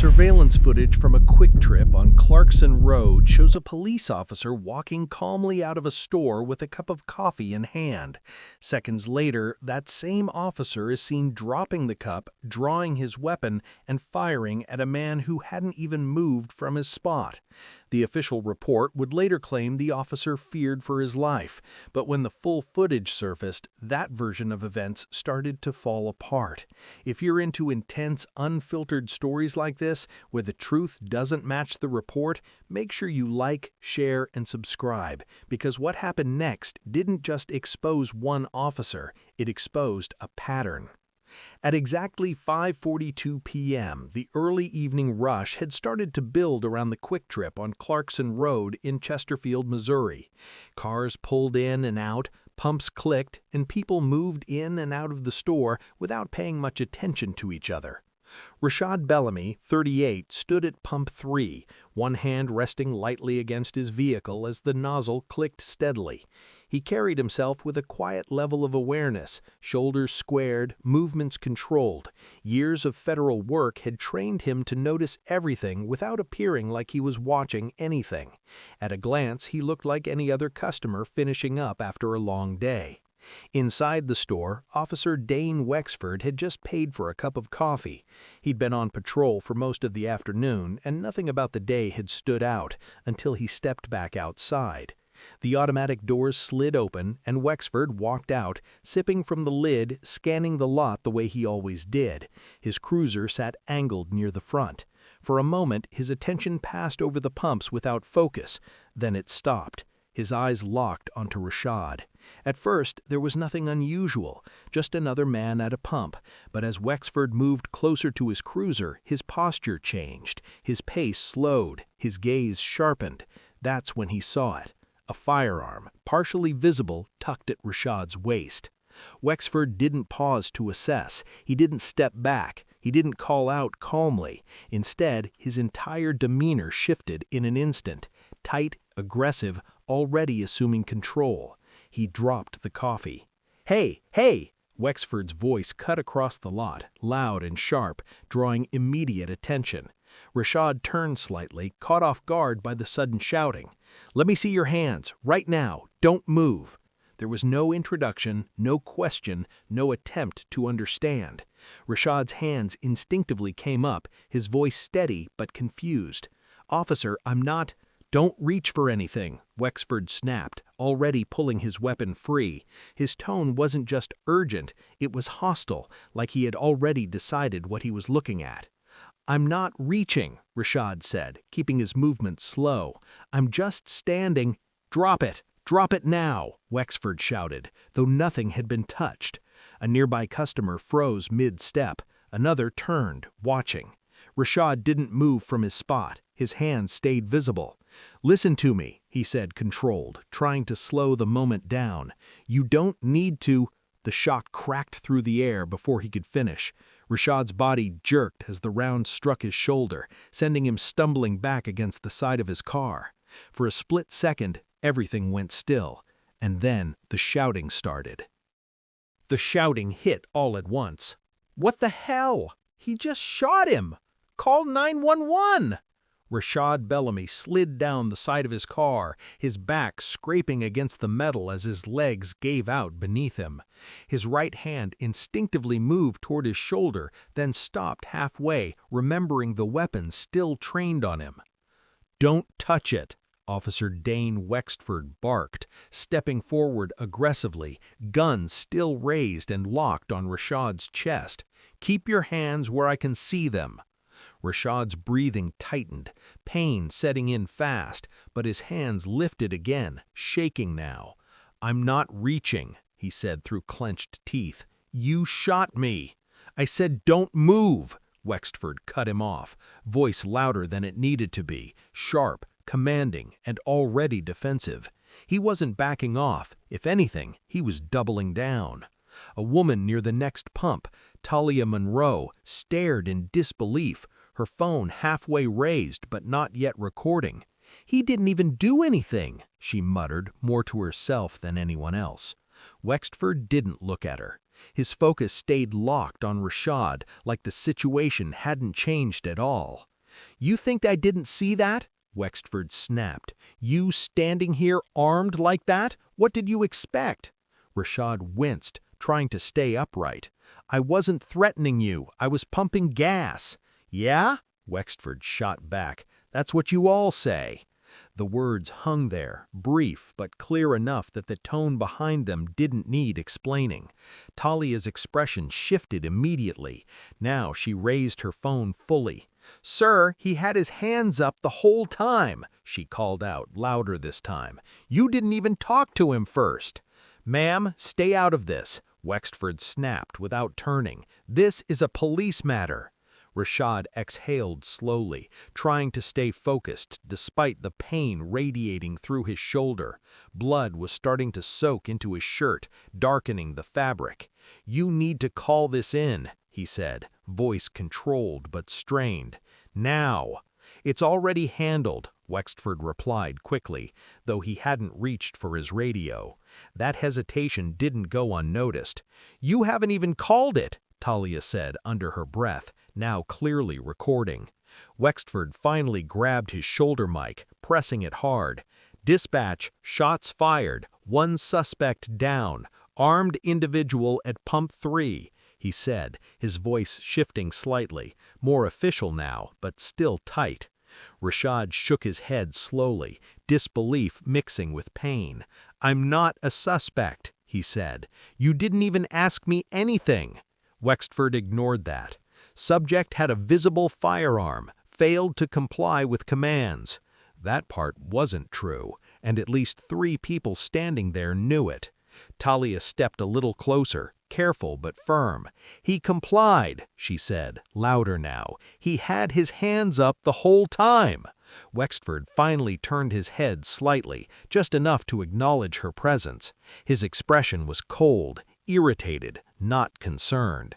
Surveillance footage from a quick trip on Clarkson Road shows a police officer walking calmly out of a store with a cup of coffee in hand. Seconds later, that same officer is seen dropping the cup, drawing his weapon, and firing at a man who hadn't even moved from his spot. The official report would later claim the officer feared for his life, but when the full footage surfaced, that version of events started to fall apart. If you're into intense, unfiltered stories like this, where the truth doesn't match the report, make sure you like, share, and subscribe, because what happened next didn't just expose one officer, it exposed a pattern. At exactly 5:42 p.m., the early evening rush had started to build around the Quick Trip on Clarkson Road in Chesterfield, Missouri. Cars pulled in and out, pumps clicked, and people moved in and out of the store without paying much attention to each other. Rashad Bellamy, 38, stood at pump 3, one hand resting lightly against his vehicle as the nozzle clicked steadily. He carried himself with a quiet level of awareness, shoulders squared, movements controlled. Years of federal work had trained him to notice everything without appearing like he was watching anything. At a glance, he looked like any other customer finishing up after a long day. Inside the store, Officer Dane Wexford had just paid for a cup of coffee. He'd been on patrol for most of the afternoon, and nothing about the day had stood out until he stepped back outside. The automatic doors slid open, and Wexford walked out, sipping from the lid, scanning the lot the way he always did. His cruiser sat angled near the front. For a moment, his attention passed over the pumps without focus. Then it stopped. His eyes locked onto Rashad. At first, there was nothing unusual, just another man at a pump. But as Wexford moved closer to his cruiser, his posture changed. His pace slowed. His gaze sharpened. That's when he saw it. A firearm, partially visible, tucked at Rashad's waist. Wexford didn't pause to assess. He didn't step back. He didn't call out calmly. Instead, his entire demeanor shifted in an instant. Tight, aggressive, already assuming control. He dropped the coffee. "Hey, hey!" Wexford's voice cut across the lot, loud and sharp, drawing immediate attention. Rashad turned slightly, caught off guard by the sudden shouting. "Let me see your hands, right now. Don't move." There was no introduction, no question, no attempt to understand. Rashad's hands instinctively came up, his voice steady but confused. "Officer, I'm not—" "Don't reach for anything," Wexford snapped, already pulling his weapon free. His tone wasn't just urgent, it was hostile, like he had already decided what he was looking at. "I'm not reaching," Rashad said, keeping his movements slow. "I'm just standing—" "Drop it! Drop it now!" Wexford shouted, though nothing had been touched. A nearby customer froze mid-step. Another turned, watching. Rashad didn't move from his spot. His hands stayed visible. "Listen to me," he said, controlled, trying to slow the moment down. "You don't need to—" The shot cracked through the air before he could finish. Rashad's body jerked as the round struck his shoulder, sending him stumbling back against the side of his car. For a split second, everything went still, and then the shouting started. The shouting hit all at once. "What the hell? He just shot him! Call 911!" Rashad Bellamy slid down the side of his car, his back scraping against the metal as his legs gave out beneath him. His right hand instinctively moved toward his shoulder, then stopped halfway, remembering the weapon still trained on him. "Don't touch it," Officer Dane Wexford barked, stepping forward aggressively, gun still raised and locked on Rashad's chest. "Keep your hands where I can see them." Rashad's breathing tightened, pain setting in fast, but his hands lifted again, shaking now. "I'm not reaching," he said through clenched teeth. "You shot me." "I said don't move," Wexford cut him off, voice louder than it needed to be, sharp, commanding, and already defensive. He wasn't backing off. If anything, he was doubling down. A woman near the next pump, Talia Monroe, stared in disbelief, her phone halfway raised but not yet recording. "He didn't even do anything," she muttered, more to herself than anyone else. Wexford didn't look at her. His focus stayed locked on Rashad, like the situation hadn't changed at all. You think I didn't see that? Wexford snapped. You standing here armed like that? What did you expect? Rashad winced, trying to stay upright. I wasn't threatening you. I was pumping gas. Yeah? Wexford shot back. That's what you all say. The words hung there, brief but clear enough that the tone behind them didn't need explaining. Talia's expression shifted immediately. Now she raised her phone fully. "Sir, he had his hands up the whole time," she called out, louder this time. "You didn't even talk to him first." "Ma'am, stay out of this," Wexford snapped without turning. "This is a police matter." Rashad exhaled slowly, trying to stay focused despite the pain radiating through his shoulder. Blood was starting to soak into his shirt, darkening the fabric. "You need to call this in," he said, voice controlled but strained. "Now." "It's already handled," Wexford replied quickly, though he hadn't reached for his radio. That hesitation didn't go unnoticed. "You haven't even called it," Talia said under her breath, now clearly recording. Wexford finally grabbed his shoulder mic, pressing it hard. "Dispatch, shots fired, one suspect down, armed individual at pump 3, he said, his voice shifting slightly, more official now, but still tight. Rashad shook his head slowly, disbelief mixing with pain. "I'm not a suspect," he said. "You didn't even ask me anything." Wexford ignored that. "Subject had a visible firearm, failed to comply with commands." That part wasn't true, and at least 3 people standing there knew it. Talia stepped a little closer, careful but firm. "He complied," she said, louder now. "He had his hands up the whole time." Wexford finally turned his head slightly, just enough to acknowledge her presence. His expression was cold, irritated, not concerned.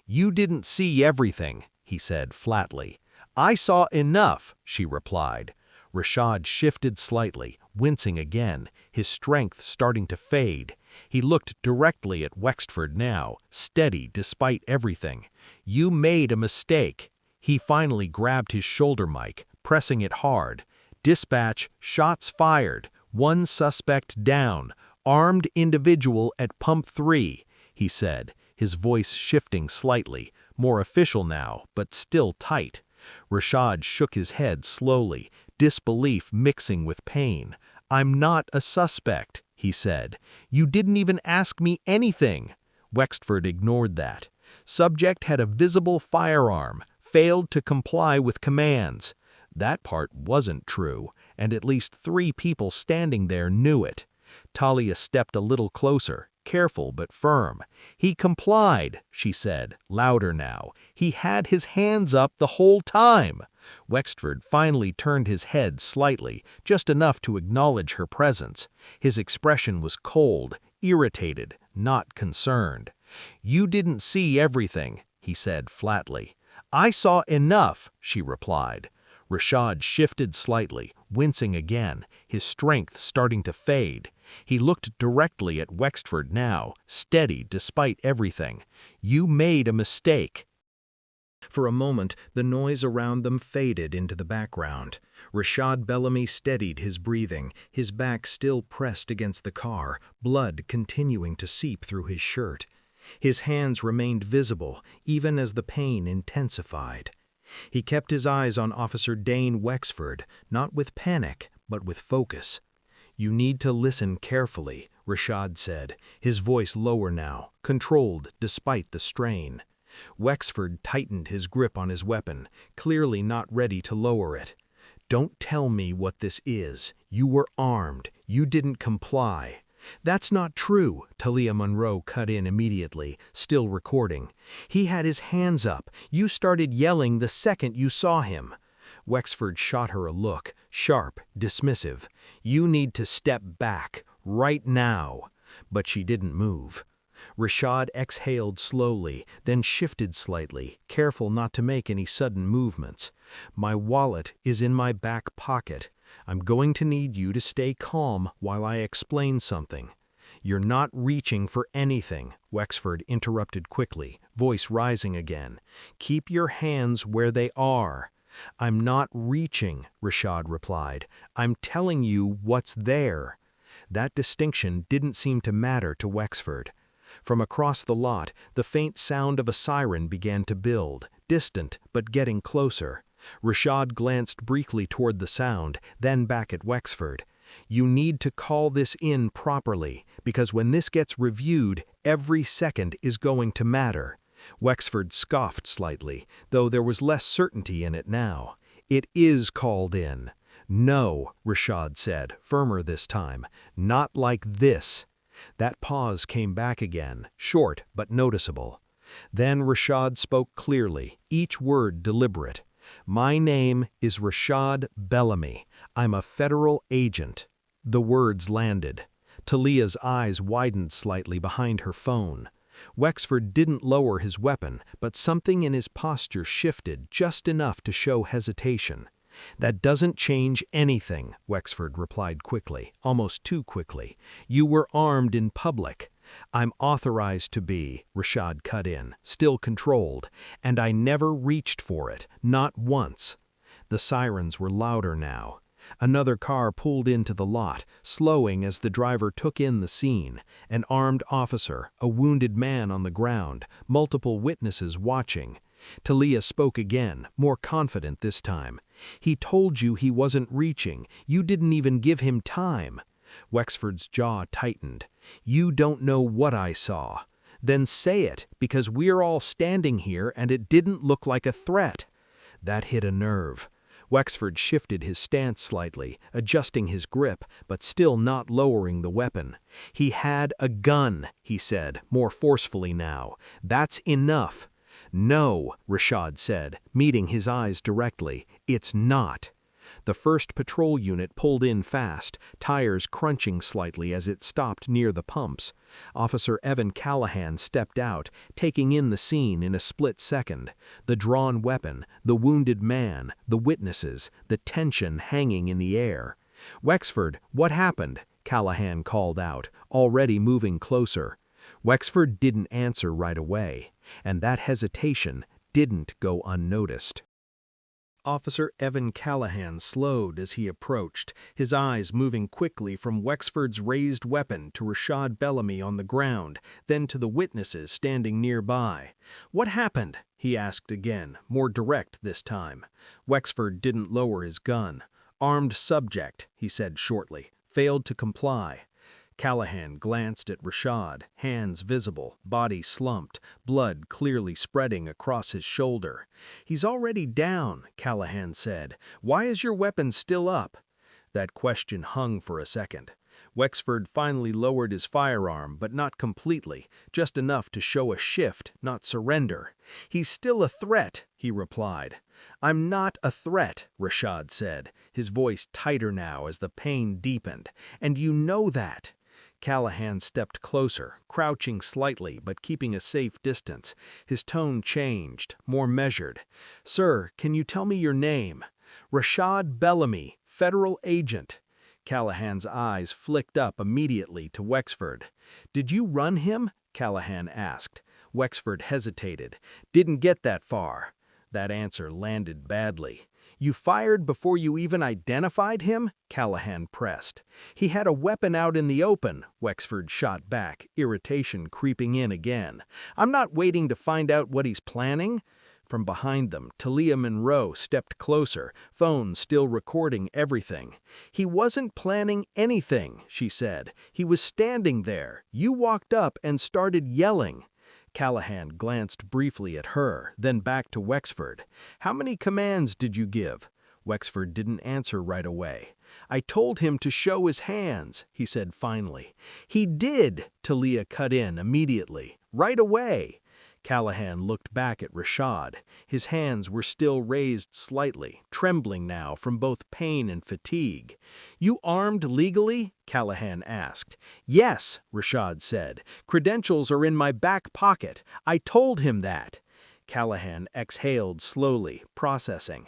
"You didn't see everything," he said flatly. "I saw enough," she replied. Rashad shifted slightly, wincing again, his strength starting to fade. He looked directly at Wexford now, steady despite everything. "You made a mistake." He finally grabbed his shoulder mic, pressing it hard. "Dispatch, shots fired, one suspect down, armed individual at pump 3, he said, his voice shifting slightly, more official now, but still tight. Rashad shook his head slowly, disbelief mixing with pain. "I'm not a suspect," he said. "You didn't even ask me anything." Wexford ignored that. "Subject had a visible firearm, failed to comply with commands." That part wasn't true, and at least 3 people standing there knew it. Talia stepped a little closer, careful but firm. "He complied," she said, louder now. "He had his hands up the whole time." Wexford finally turned his head slightly, just enough to acknowledge her presence. His expression was cold, irritated, not concerned. "You didn't see everything," he said flatly. "I saw enough," she replied. Rashad shifted slightly, wincing again, his strength starting to fade. He looked directly at Wexford now, steady despite everything. "You made a mistake." For a moment, the noise around them faded into the background. Rashad Bellamy steadied his breathing, his back still pressed against the car, blood continuing to seep through his shirt. His hands remained visible, even as the pain intensified. He kept his eyes on Officer Dane Wexford, not with panic, but with focus. "You need to listen carefully," Rashad said, his voice lower now, controlled despite the strain. Wexford tightened his grip on his weapon, clearly not ready to lower it. "Don't tell me what this is. You were armed. You didn't comply." "That's not true," Talia Monroe cut in immediately, still recording. "He had his hands up. You started yelling the second you saw him." Wexford shot her a look, sharp, dismissive. "You need to step back, right now." But she didn't move. Rashad exhaled slowly, then shifted slightly, careful not to make any sudden movements. "My wallet is in my back pocket. I'm going to need you to stay calm while I explain something." "You're not reaching for anything," Wexford interrupted quickly, voice rising again. "Keep your hands where they are." "I'm not reaching," Rashad replied. "I'm telling you what's there." That distinction didn't seem to matter to Wexford. From across the lot, the faint sound of a siren began to build, distant but getting closer. Rashad glanced briefly toward the sound, then back at Wexford. "You need to call this in properly, because when this gets reviewed, every second is going to matter." Wexford scoffed slightly, though there was less certainty in it now. "It is called in." "No," Rashad said, firmer this time. "Not like this." That pause came back again, short but noticeable. Then Rashad spoke clearly, each word deliberate. "My name is Rashad Bellamy. I'm a federal agent." The words landed. Talia's eyes widened slightly behind her phone. Wexford didn't lower his weapon, but something in his posture shifted just enough to show hesitation. "That doesn't change anything," Wexford replied quickly, almost too quickly. "You were armed in public." "I'm authorized to be," Rashad cut in, still controlled, "and I never reached for it, not once." The sirens were louder now. Another car pulled into the lot, slowing as the driver took in the scene. An armed officer, a wounded man on the ground, multiple witnesses watching. Talia spoke again, more confident this time. "He told you he wasn't reaching. You didn't even give him time." Wexford's jaw tightened. "You don't know what I saw." "Then say it, because we're all standing here and it didn't look like a threat." That hit a nerve. Wexford shifted his stance slightly, adjusting his grip, but still not lowering the weapon. "He had a gun," he said, more forcefully now. "That's enough." "No," Rashad said, meeting his eyes directly. "It's not." The first patrol unit pulled in fast, tires crunching slightly as it stopped near the pumps. Officer Evan Callahan stepped out, taking in the scene in a split second. The drawn weapon, the wounded man, the witnesses, the tension hanging in the air. "Wexford, what happened?" Callahan called out, already moving closer. Wexford didn't answer right away, and that hesitation didn't go unnoticed. Officer Evan Callahan slowed as he approached, his eyes moving quickly from Wexford's raised weapon to Rashad Bellamy on the ground, then to the witnesses standing nearby. "What happened?" he asked again, more direct this time. Wexford didn't lower his gun. "Armed subject," he said shortly, "failed to comply." Callahan glanced at Rashad, hands visible, body slumped, blood clearly spreading across his shoulder. "He's already down," Callahan said. "Why is your weapon still up?" That question hung for a second. Wexford finally lowered his firearm, but not completely, just enough to show a shift, not surrender. "He's still a threat," he replied. "I'm not a threat," Rashad said, his voice tighter now as the pain deepened. "And you know that." Callahan stepped closer, crouching slightly but keeping a safe distance. His tone changed, more measured. "Sir, can you tell me your name?" "Rashad Bellamy, federal agent." Callahan's eyes flicked up immediately to Wexford. "Did you run him?" Callahan asked. Wexford hesitated. "Didn't get that far." That answer landed badly. "You fired before you even identified him?" Callahan pressed. "He had a weapon out in the open," Wexford shot back, irritation creeping in again. "I'm not waiting to find out what he's planning." From behind them, Talia Monroe stepped closer, phone still recording everything. "He wasn't planning anything," she said. "He was standing there. You walked up and started yelling." Callahan glanced briefly at her, then back to Wexford. "How many commands did you give?" Wexford didn't answer right away. "I told him to show his hands," he said finally. "He did," Talia cut in immediately. "Right away." Callahan looked back at Rashad. His hands were still raised slightly, trembling now from both pain and fatigue. "You armed legally?" Callahan asked. "Yes," Rashad said. "Credentials are in my back pocket. I told him that." Callahan exhaled slowly, processing.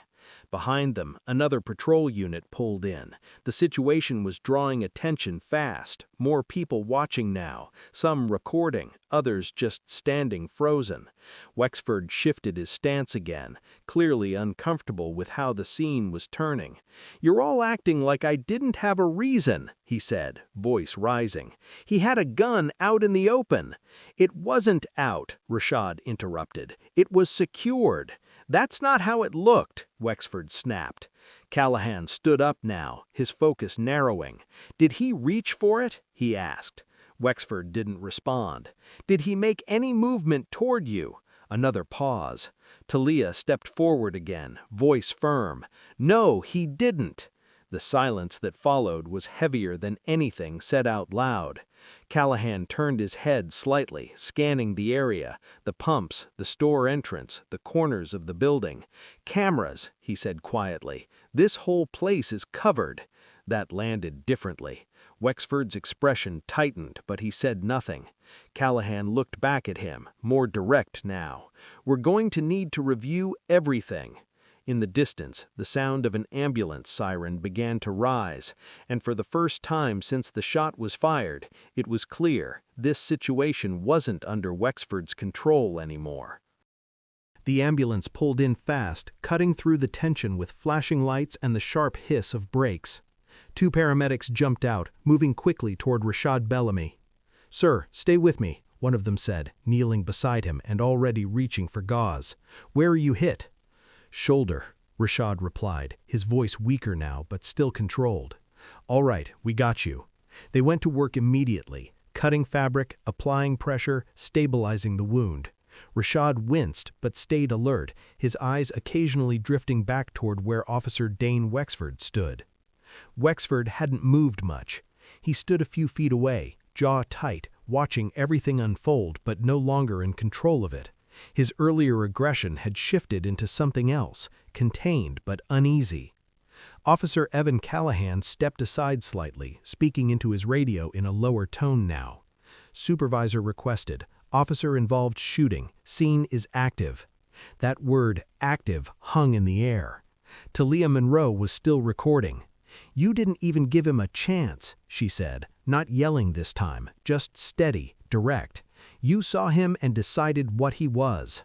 Behind them, another patrol unit pulled in. The situation was drawing attention fast, more people watching now, some recording, others just standing frozen. Wexford shifted his stance again, clearly uncomfortable with how the scene was turning. "You're all acting like I didn't have a reason," he said, voice rising. "He had a gun out in the open." "It wasn't out," Rashad interrupted. "It was secured." "That's not how it looked," Wexford snapped. Callahan stood up now, his focus narrowing. "Did he reach for it?" he asked. Wexford didn't respond. "Did he make any movement toward you?" Another pause. Talia stepped forward again, voice firm. "No, he didn't." The silence that followed was heavier than anything said out loud. Callahan turned his head slightly, scanning the area, the pumps, the store entrance, the corners of the building. "Cameras," he said quietly. "This whole place is covered." That landed differently. Wexford's expression tightened, but he said nothing. Callahan looked back at him, more direct now. "We're going to need to review everything." In the distance, the sound of an ambulance siren began to rise, and for the first time since the shot was fired, it was clear this situation wasn't under Wexford's control anymore. The ambulance pulled in fast, cutting through the tension with flashing lights and the sharp hiss of brakes. Two paramedics jumped out, moving quickly toward Rashad Bellamy. "Sir, stay with me," one of them said, kneeling beside him and already reaching for gauze. "Where are you hit?" "Shoulder," Rashad replied, his voice weaker now but still controlled. "All right, we got you." They went to work immediately, cutting fabric, applying pressure, stabilizing the wound. Rashad winced but stayed alert, his eyes occasionally drifting back toward where Officer Dane Wexford stood. Wexford hadn't moved much. He stood a few feet away, jaw tight, watching everything unfold but no longer in control of it. His earlier aggression had shifted into something else, contained but uneasy. Officer Evan Callahan stepped aside slightly, speaking into his radio in a lower tone now. "Supervisor requested. Officer involved shooting. Scene is active." That word, active, hung in the air. Talia Monroe was still recording. "You didn't even give him a chance," she said, not yelling this time, just steady, direct. "You saw him and decided what he was."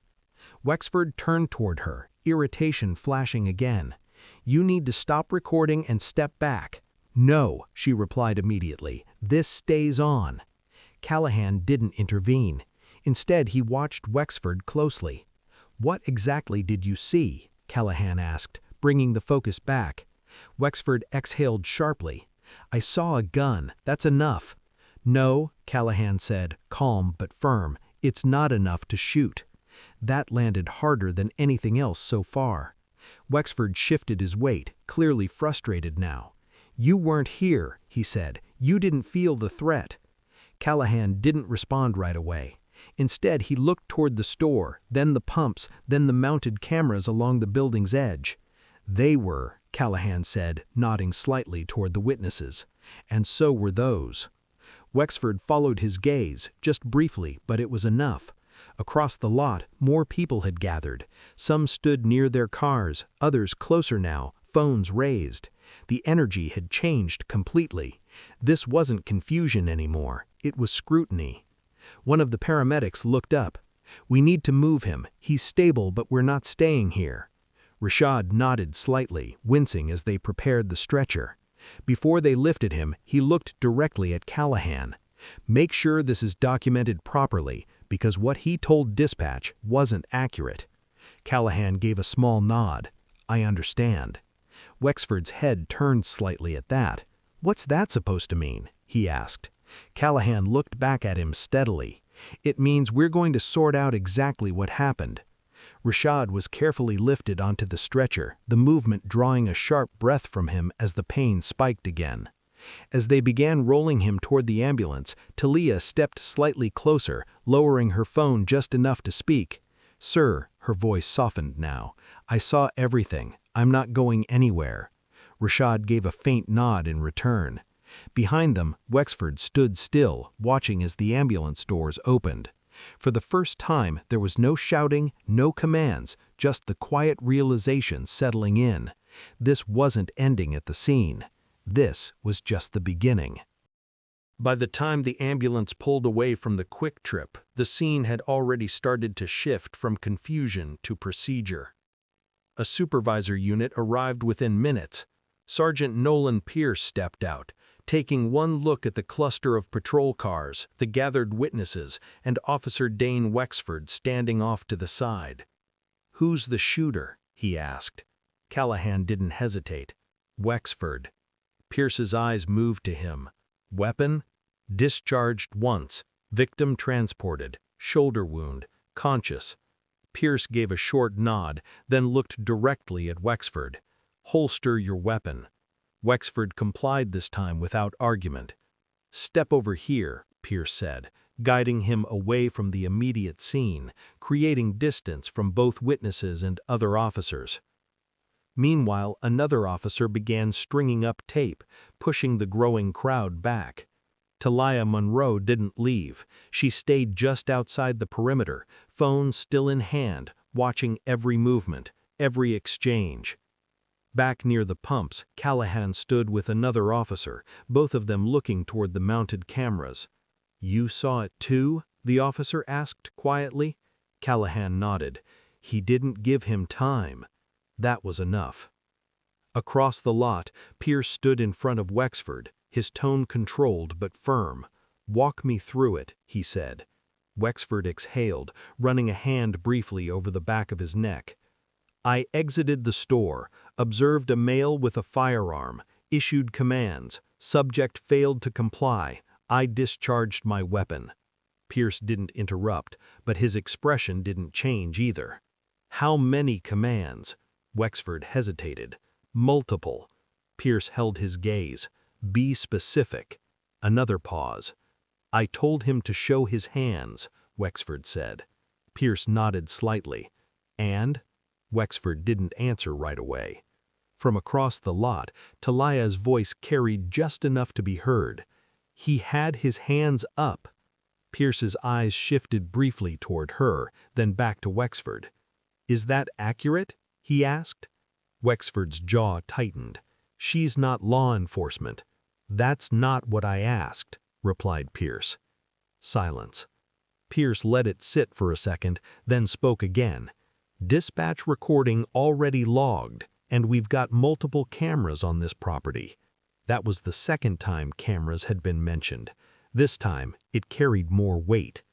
Wexford turned toward her, irritation flashing again. "You need to stop recording and step back." "No," she replied immediately. "This stays on." Callahan didn't intervene. Instead, he watched Wexford closely. "What exactly did you see?" Callahan asked, bringing the focus back. Wexford exhaled sharply. "I saw a gun. That's enough." "No," Callahan said, calm but firm. "It's not enough to shoot." That landed harder than anything else so far. Wexford shifted his weight, clearly frustrated now. "You weren't here," he said. "You didn't feel the threat." Callahan didn't respond right away. Instead, he looked toward the store, then the pumps, then the mounted cameras along the building's edge. "They were," Callahan said, nodding slightly toward the witnesses. "And so were those." Wexford followed his gaze, just briefly, but it was enough. Across the lot, more people had gathered. Some stood near their cars, others closer now, phones raised. The energy had changed completely. This wasn't confusion anymore, it was scrutiny. One of the paramedics looked up. "We need to move him. He's stable, but we're not staying here." Rashad nodded slightly, wincing as they prepared the stretcher. Before they lifted him, he looked directly at Callahan. "Make sure this is documented properly, because what he told dispatch wasn't accurate." Callahan gave a small nod. "I understand." Wexford's head turned slightly at that. "What's that supposed to mean?" he asked. Callahan looked back at him steadily. "It means we're going to sort out exactly what happened." Rashad was carefully lifted onto the stretcher, the movement drawing a sharp breath from him as the pain spiked again. As they began rolling him toward the ambulance, Talia stepped slightly closer, lowering her phone just enough to speak. "Sir," her voice softened now, "I saw everything. I'm not going anywhere." Rashad gave a faint nod in return. Behind them, Wexford stood still, watching as the ambulance doors opened. For the first time, there was no shouting, no commands, just the quiet realization settling in. This wasn't ending at the scene. This was just the beginning. By the time the ambulance pulled away from the quick trip, the scene had already started to shift from confusion to procedure. A supervisor unit arrived within minutes. Sergeant Nolan Pierce stepped out, taking one look at the cluster of patrol cars, the gathered witnesses, and Officer Dane Wexford standing off to the side. "Who's the shooter?" he asked. Callahan didn't hesitate. "Wexford." Pierce's eyes moved to him. "Weapon?" "Discharged once. Victim transported. Shoulder wound. Conscious." Pierce gave a short nod, then looked directly at Wexford. "Holster your weapon." Wexford complied this time without argument. "Step over here," Pierce said, guiding him away from the immediate scene, creating distance from both witnesses and other officers. Meanwhile, another officer began stringing up tape, pushing the growing crowd back. Talia Monroe didn't leave. She stayed just outside the perimeter, phone still in hand, watching every movement, every exchange. Back near the pumps, Callahan stood with another officer, both of them looking toward the mounted cameras. "You saw it too?" the officer asked quietly. Callahan nodded. He didn't give him time. That was enough. Across the lot, Pierce stood in front of Wexford, his tone controlled but firm. "Walk me through it," he said. Wexford exhaled, running a hand briefly over the back of his neck. "I exited the store, observed a male with a firearm, issued commands, subject failed to comply, I discharged my weapon." Pierce didn't interrupt, but his expression didn't change either. "How many commands?" Wexford hesitated. "Multiple." Pierce held his gaze. "Be specific." Another pause. "I told him to show his hands," Wexford said. Pierce nodded slightly. "And?" Wexford didn't answer right away. From across the lot, Talia's voice carried just enough to be heard. "He had his hands up." Pierce's eyes shifted briefly toward her, then back to Wexford. "Is that accurate?" he asked. Wexford's jaw tightened. "She's not law enforcement." "That's not what I asked," replied Pierce. Silence. Pierce let it sit for a second, then spoke again. "Dispatch recording already logged, and we've got multiple cameras on this property." That was the second time cameras had been mentioned. This time, it carried more weight.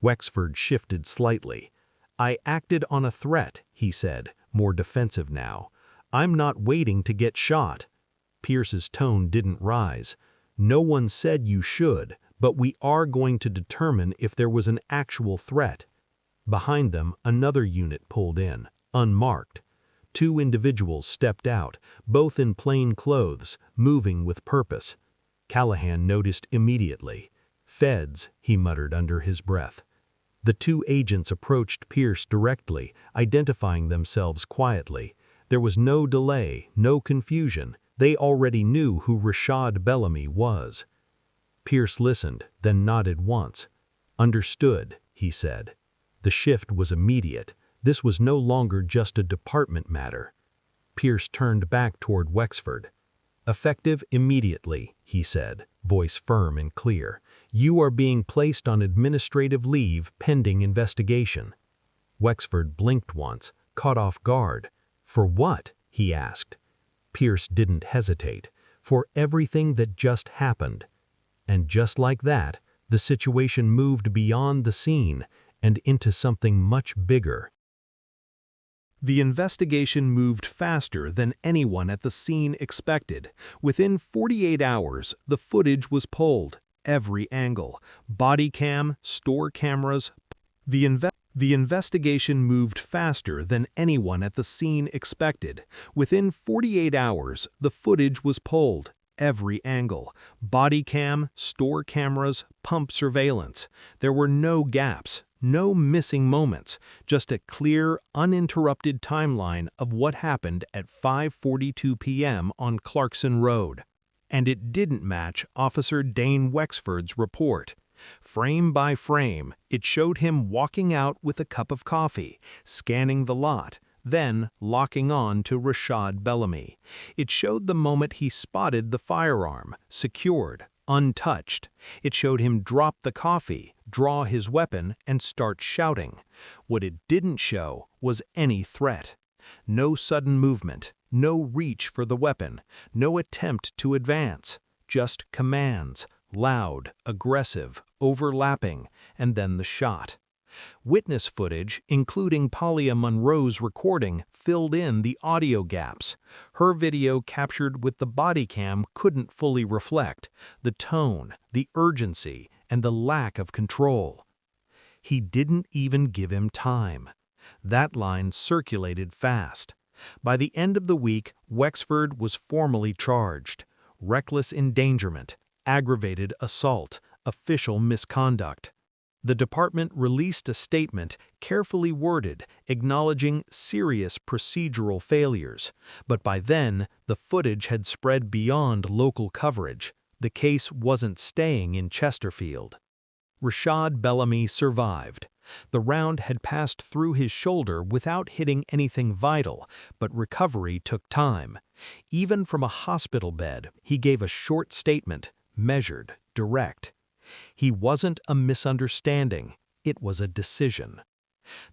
Wexford shifted slightly. "I acted on a threat," he said, more defensive now. "I'm not waiting to get shot." Pierce's tone didn't rise. "No one said you should, but we are going to determine if there was an actual threat." Behind them, another unit pulled in, unmarked. Two individuals stepped out, both in plain clothes, moving with purpose. Callahan noticed immediately. "Feds," he muttered under his breath. The two agents approached Pierce directly, identifying themselves quietly. There was no delay, no confusion. They already knew who Rashad Bellamy was. Pierce listened, then nodded once. "Understood," he said. The shift was immediate. This was no longer just a department matter. Pierce turned back toward Wexford. "Effective immediately," he said, voice firm and clear. "You are being placed on administrative leave pending investigation." Wexford blinked once, caught off guard. "For what?" he asked. Pierce didn't hesitate. "For everything that just happened." And just like that, the situation moved beyond the scene and into something much bigger. The investigation moved faster than anyone at the scene expected. Within 48 hours, the footage was pulled. Every angle. Body cam, store cameras. The investigation moved faster than anyone at the scene expected. Within 48 hours, the footage was pulled. Every angle. Body cam, store cameras, pump surveillance. There were no gaps. No missing moments, just a clear, uninterrupted timeline of what happened at 5:42 p.m. on Clarkson Road. And it didn't match Officer Dane Wexford's report. Frame by frame, it showed him walking out with a cup of coffee, scanning the lot, then locking on to Rashad Bellamy. It showed the moment he spotted the firearm, secured, untouched. It showed him drop the coffee, draw his weapon, and start shouting. What it didn't show was any threat. No sudden movement, no reach for the weapon, no attempt to advance, just commands, loud, aggressive, overlapping, and then the shot. Witness footage, including Palia Monroe's recording, filled in the audio gaps. Her video captured with the body cam couldn't fully reflect the tone, the urgency, and the lack of control. He didn't even give him time. That line circulated fast. By the end of the week, Wexford was formally charged. Reckless endangerment, aggravated assault, official misconduct. The department released a statement carefully worded, acknowledging serious procedural failures. But by then, the footage had spread beyond local coverage. The case wasn't staying in Chesterfield. Rashad Bellamy survived. The round had passed through his shoulder without hitting anything vital, but recovery took time. Even from a hospital bed, he gave a short statement, measured, direct. He wasn't a misunderstanding, it was a decision.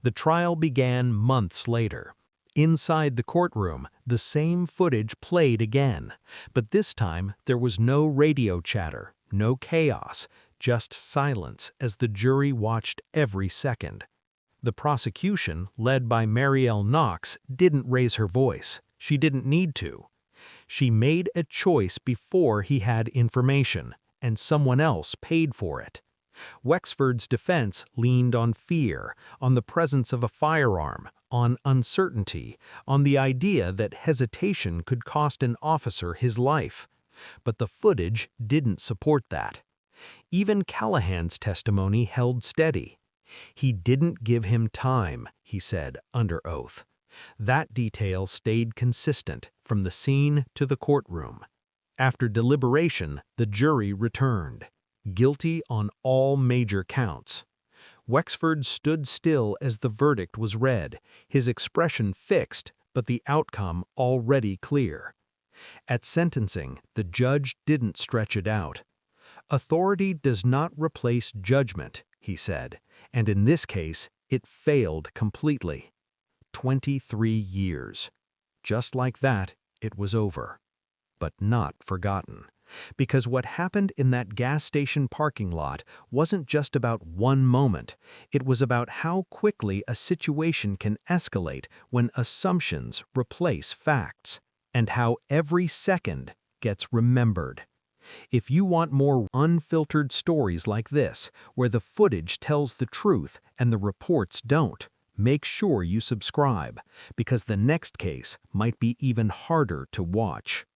The trial began months later. Inside the courtroom, the same footage played again, but this time there was no radio chatter, no chaos, just silence as the jury watched every second. The prosecution, led by Marielle Knox, didn't raise her voice. She didn't need to. She made a choice before he had information, and someone else paid for it. Wexford's defense leaned on fear, on the presence of a firearm, on uncertainty, on the idea that hesitation could cost an officer his life. But the footage didn't support that. Even Callahan's testimony held steady. He didn't give him time, he said under oath. That detail stayed consistent from the scene to the courtroom. After deliberation, the jury returned, guilty on all major counts. Wexford stood still as the verdict was read, his expression fixed, but the outcome already clear. At sentencing, the judge didn't stretch it out. Authority does not replace judgment, he said, and in this case, it failed completely. 23 years. Just like that, it was over. But not forgotten. Because what happened in that gas station parking lot wasn't just about one moment. It was about how quickly a situation can escalate when assumptions replace facts, and how every second gets remembered. If you want more unfiltered stories like this, where the footage tells the truth and the reports don't, make sure you subscribe, because the next case might be even harder to watch.